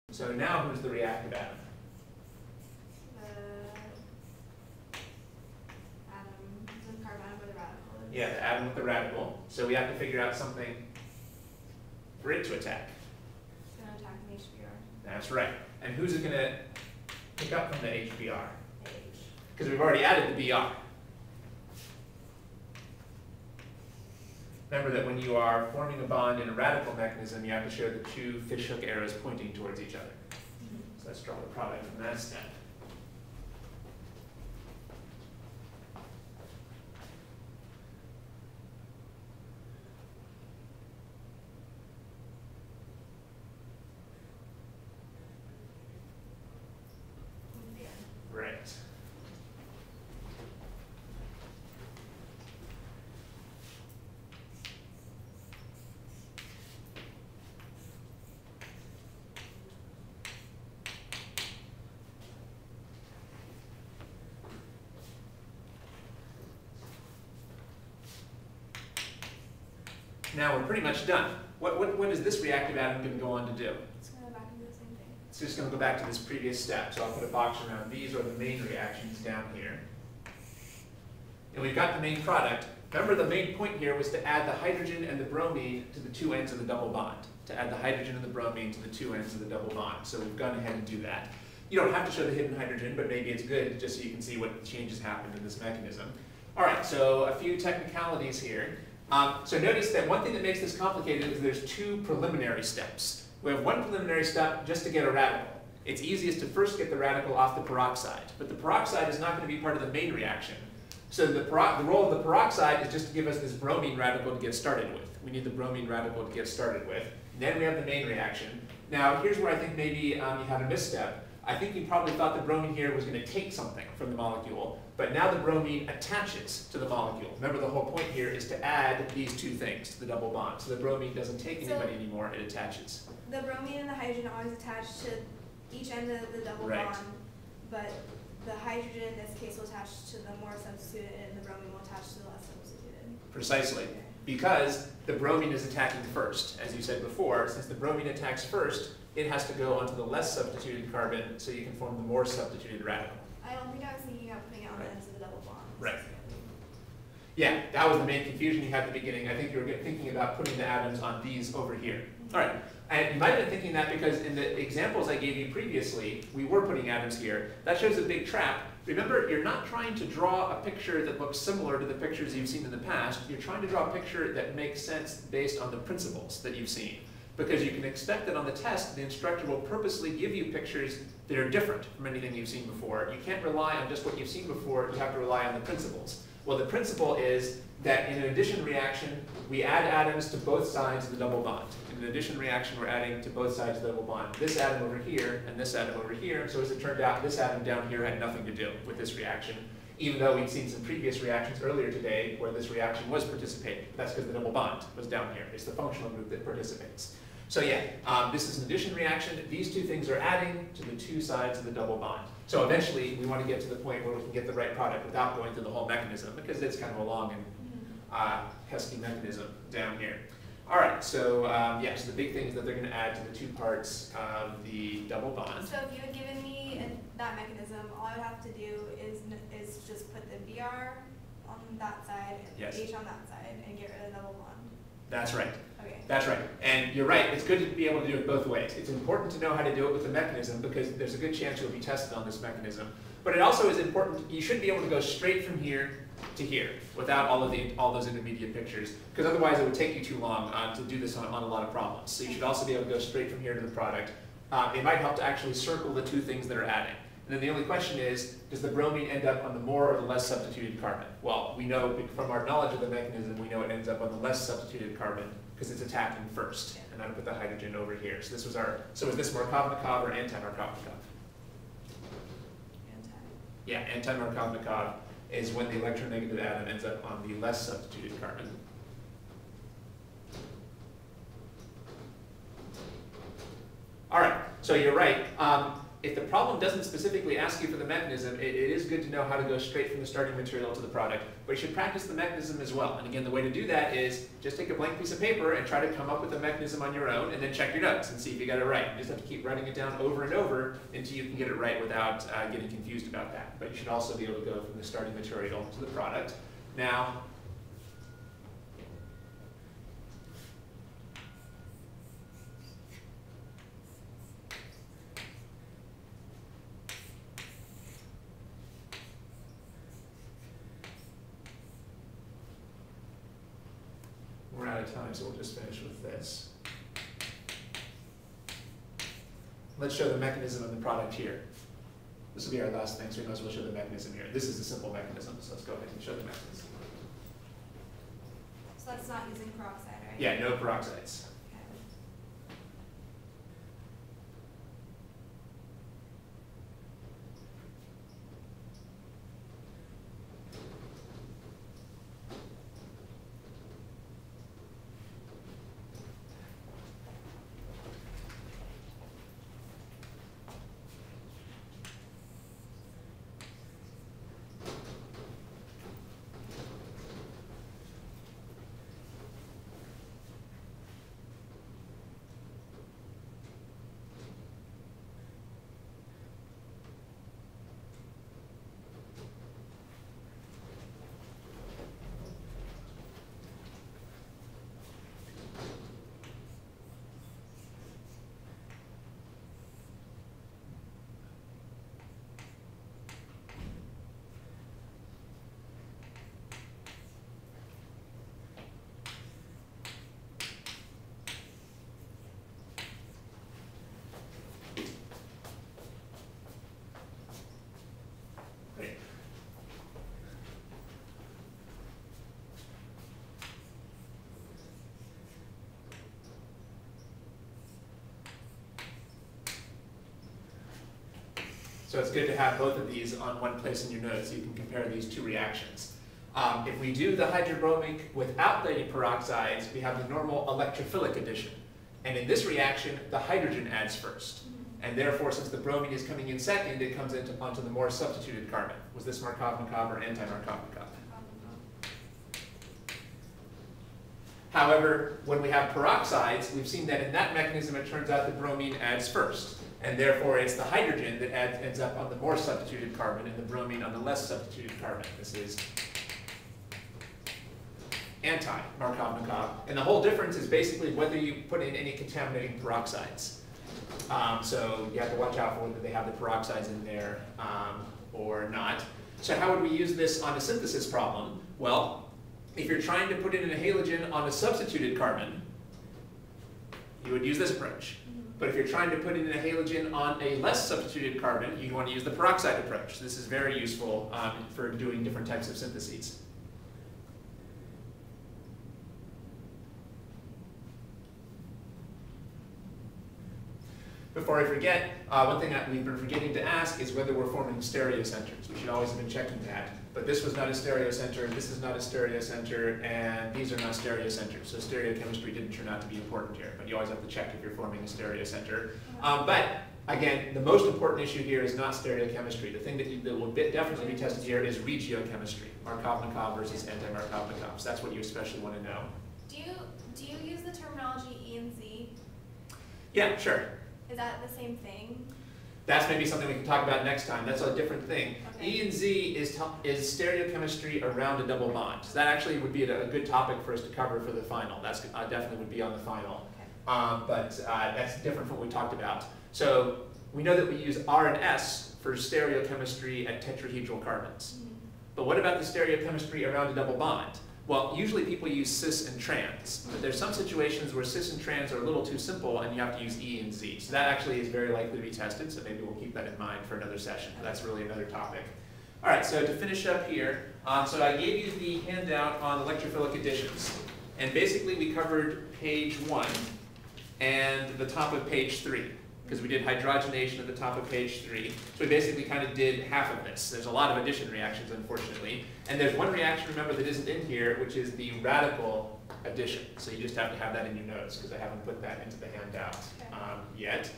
So now who's the reactive atom? The carbon atom with the radical. Yeah, the atom with the radical. So we have to figure out something for it to attack. It's going to attack an HBr. That's right. And who's it going to pick up from the HBr? H. Because we've already added the Br. Remember that when you are forming a bond in a radical mechanism, you have to show the two fishhook arrows pointing towards each other. So let's draw the product from that step. Right. Now we're pretty much done. What is this reactive atom going to go on to do? It's going to go back and do the same thing. It's just going to go back to this previous step. So I'll put a box around. These are the main reactions down here. And we've got the main product. Remember, the main point here was to add the hydrogen and the bromine to the two ends of the double bond. To add the hydrogen and the bromine to the two ends of the double bond. So we've gone ahead and do that. You don't have to show the hidden hydrogen, but maybe it's good just so you can see what changes happened in this mechanism. All right, so a few technicalities here. So notice that one thing that makes this complicated is there's two preliminary steps. We have one preliminary step just to get a radical. It's easiest to first get the radical off the peroxide, but the peroxide is not going to be part of the main reaction. So the role of the peroxide is just to give us this bromine radical to get started with. We need the bromine radical to get started with. And then we have the main reaction. Now here's where I think maybe you had a misstep. I think you probably thought the bromine here was going to take something from the molecule, but now the bromine attaches to the molecule. Remember, the whole point here is to add these two things to the double bond. So the bromine doesn't take anybody anymore, it attaches. The bromine and the hydrogen are always attached to each end of the double Right. bond, but the hydrogen in this case will attach to the more substituted and the bromine will attach to the less substituted. Precisely. Because the bromine is attacking first. As you said before, since the bromine attacks first, it has to go onto the less substituted carbon so you can form the more substituted radical. I don't think I was thinking about putting it on Right. the ends of the double bond. Right. Yeah, that was the main confusion you had at the beginning. I think you were thinking about putting the atoms on these over here. All right, and you might have been thinking that because in the examples I gave you previously, we were putting atoms here. That shows a big trap. Remember, you're not trying to draw a picture that looks similar to the pictures you've seen in the past. You're trying to draw a picture that makes sense based on the principles that you've seen. Because you can expect that on the test, the instructor will purposely give you pictures that are different from anything you've seen before. You can't rely on just what you've seen before, you have to rely on the principles. Well, the principle is that in an addition reaction, we add atoms to both sides of the double bond. In an addition reaction, we're adding to both sides of the double bond. This atom over here and this atom over here. So as it turned out, this atom down here had nothing to do with this reaction, even though we'd seen some previous reactions earlier today where this reaction was participating. That's because the double bond was down here. It's the functional group that participates. So yeah, this is an addition reaction. These two things are adding to the two sides of the double bond. So eventually, we want to get to the point where we can get the right product without going through the whole mechanism, because it's kind of a long and pesky mechanism down here. All right, so yeah, so the big thing is that they're going to add to the two parts of the double bond. So if you had given me that mechanism, all I would have to do is just put the Br on that side and Yes. H on that side and get rid of the double bond. That's right. Okay. That's right. And you're right, it's good to be able to do it both ways. It's important to know how to do it with the mechanism because there's a good chance you'll be tested on this mechanism. But it also is important, you should be able to go straight from here to here without all those intermediate pictures, because otherwise it would take you too long to do this on a lot of problems. So you should also be able to go straight from here to the product. It might help to actually circle the two things that are adding. And then the only question is, does the bromine end up on the more or the less substituted carbon? Well, we know from our knowledge of the mechanism, we know it ends up on the less substituted carbon because it's attacking first. And I put the hydrogen over here. So this was so is this Markovnikov or anti-Markovnikov? Yeah, anti-Markovnikov is when the electronegative atom ends up on the less substituted carbon. All right, so you're right. if the problem doesn't specifically ask you for the mechanism, it is good to know how to go straight from the starting material to the product, but you should practice the mechanism as well. And again, the way to do that is just take a blank piece of paper and try to come up with a mechanism on your own, and then check your notes and see if you got it right. You just have to keep writing it down over and over until you can get it right without getting confused about that. But you should also be able to go from the starting material to the product. Now, we're out of time, so we'll just finish with this. Let's show the mechanism of the product here. This will be our last thing, so we might as well show the mechanism here. This is a simple mechanism, so let's go ahead and show the mechanism. So that's not using peroxide, right? Yeah, no peroxides. So it's good to have both of these on one place in your notes so you can compare these two reactions. If we do the hydrobromic without the peroxides, we have the normal electrophilic addition. And in this reaction, the hydrogen adds first. And therefore, since the bromine is coming in second, it comes onto the more substituted carbon. Was this Markovnikov or anti-Markovnikov? However, when we have peroxides, we've seen that in that mechanism, it turns out the bromine adds first. And therefore, it's the hydrogen that ends up on the more substituted carbon and the bromine on the less substituted carbon. This is anti-Markovnikov. And the whole difference is basically whether you put in any contaminating peroxides. So you have to watch out for whether they have the peroxides in there or not. So how would we use this on a synthesis problem? Well, if you're trying to put in a halogen on a substituted carbon, you would use this approach. But if you're trying to put in a halogen on a less substituted carbon, you want to use the peroxide approach. This is very useful for doing different types of syntheses. Before I forget, one thing that we've been forgetting to ask is whether we're forming stereocenters. We should always have been checking that. But this was not a stereocenter, this is not a stereocenter, and these are not stereocenters. So stereochemistry didn't turn out to be important here. But you always have to check if you're forming a stereocenter. But again, the most important issue here is not stereochemistry. The thing that will definitely be tested here is regiochemistry, Markovnikov versus anti-Markovnikov. So that's what you especially want to know. Do you use the terminology E and Z? Yeah, sure. Is that the same thing? That's maybe something we can talk about next time. That's a different thing. Okay. E and Z is stereochemistry around a double bond. So that actually would be a good topic for us to cover for the final. That's definitely would be on the final. Okay. But that's different from what we talked about. So we know that we use R and S for stereochemistry at tetrahedral carbons. But what about the stereochemistry around a double bond? Well, usually people use cis and trans, but there's some situations where cis and trans are a little too simple and you have to use E and Z. So that actually is very likely to be tested, so maybe we'll keep that in mind for another session. That's really another topic. All right, so to finish up here, so I gave you the handout on electrophilic additions. And basically we covered page 1 and the top of page 3. Because we did hydrogenation at the top of page 3. So we basically kind of did half of this. There's a lot of addition reactions, unfortunately. And there's one reaction, remember, that isn't in here, which is the radical addition. So you just have to have that in your notes, because I haven't put that into the handout yet.